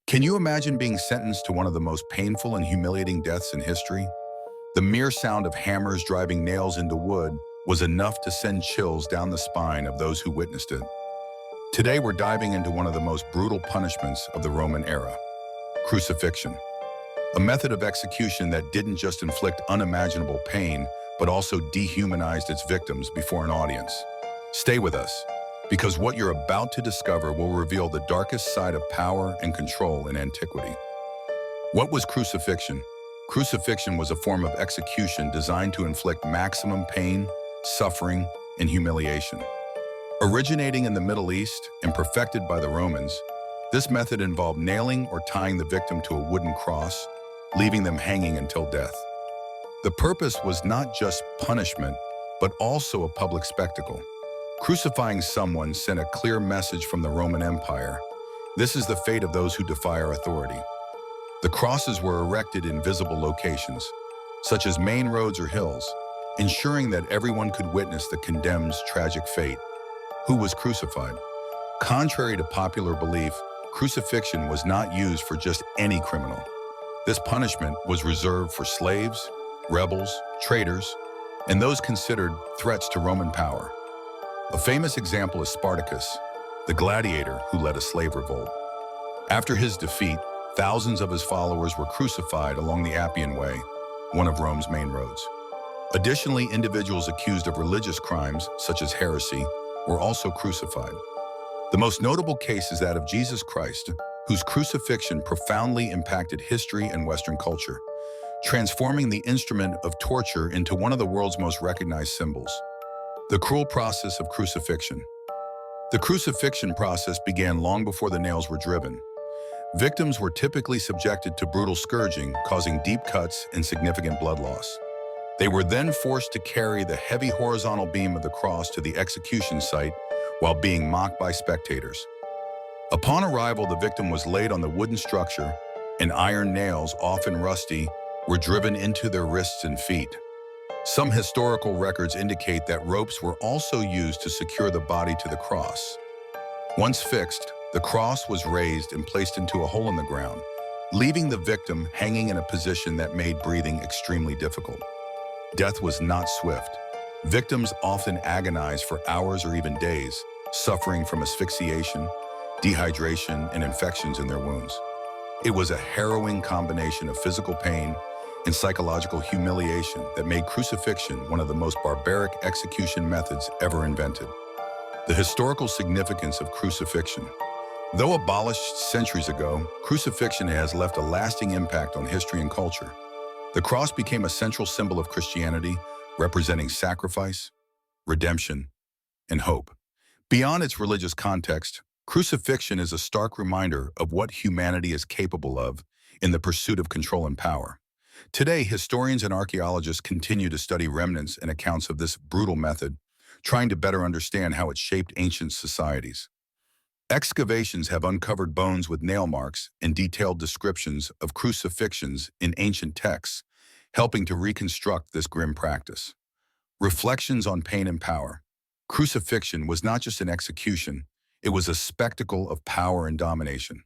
Can you imagine being sentenced to one of the most painful and humiliating deaths in history? The mere sound of hammers driving nails into wood was enough to send chills down the spine of those who witnessed it. Today we're diving into one of the most brutal punishments of the Roman era, crucifixion, a method of execution that didn't just inflict unimaginable pain, but also dehumanized its victims before an audience. Stay with us, because what you're about to discover will reveal the darkest side of power and control in antiquity. What was crucifixion? Crucifixion was a form of execution designed to inflict maximum pain, suffering, and humiliation. Originating in the Middle East and perfected by the Romans, this method involved nailing or tying the victim to a wooden cross, leaving them hanging until death. The purpose was not just punishment, but also a public spectacle. Crucifying someone sent a clear message from the Roman Empire. This is the fate of those who defy our authority. The crosses were erected in visible locations, such as main roads or hills, ensuring that everyone could witness the condemned's tragic fate. Who was crucified? Contrary to popular belief, crucifixion was not used for just any criminal. This punishment was reserved for slaves, rebels, traitors, and those considered threats to Roman power. A famous example is Spartacus, the gladiator who led a slave revolt. After his defeat, thousands of his followers were crucified along the Appian Way, one of Rome's main roads. Additionally, individuals accused of religious crimes, such as heresy, were also crucified. The most notable case is that of Jesus Christ, whose crucifixion profoundly impacted history and Western culture, transforming the instrument of torture into one of the world's most recognized symbols. The cruel process of crucifixion. The crucifixion process began long before the nails were driven. Victims were typically subjected to brutal scourging, causing deep cuts and significant blood loss. They were then forced to carry the heavy horizontal beam of the cross to the execution site while being mocked by spectators. Upon arrival, the victim was laid on the wooden structure, and iron nails, often rusty, were driven into their wrists and feet. Some historical records indicate that ropes were also used to secure the body to the cross. Once fixed, the cross was raised and placed into a hole in the ground, leaving the victim hanging in a position that made breathing extremely difficult. Death was not swift. Victims often agonized for hours or even days, suffering from asphyxiation, dehydration, and infections in their wounds. It was a harrowing combination of physical pain and psychological humiliation that made crucifixion one of the most barbaric execution methods ever invented. The historical significance of crucifixion. Though abolished centuries ago, crucifixion has left a lasting impact on history and culture. The cross became a central symbol of Christianity, representing sacrifice, redemption, and hope. Beyond its religious context, crucifixion is a stark reminder of what humanity is capable of in the pursuit of control and power. Today, historians and archaeologists continue to study remnants and accounts of this brutal method, trying to better understand how it shaped ancient societies. Excavations have uncovered bones with nail marks and detailed descriptions of crucifixions in ancient texts, helping to reconstruct this grim practice. Reflections on pain and power. Crucifixion was not just an execution, it was a spectacle of power and domination,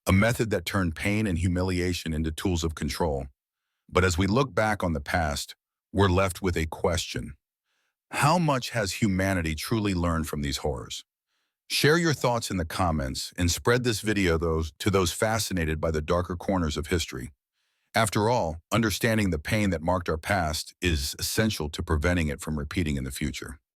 a method that turned pain and humiliation into tools of control. But as we look back on the past, we're left with a question. How much has humanity truly learned from these horrors? Share your thoughts in the comments and spread this video to those fascinated by the darker corners of history. After all, understanding the pain that marked our past is essential to preventing it from repeating in the future.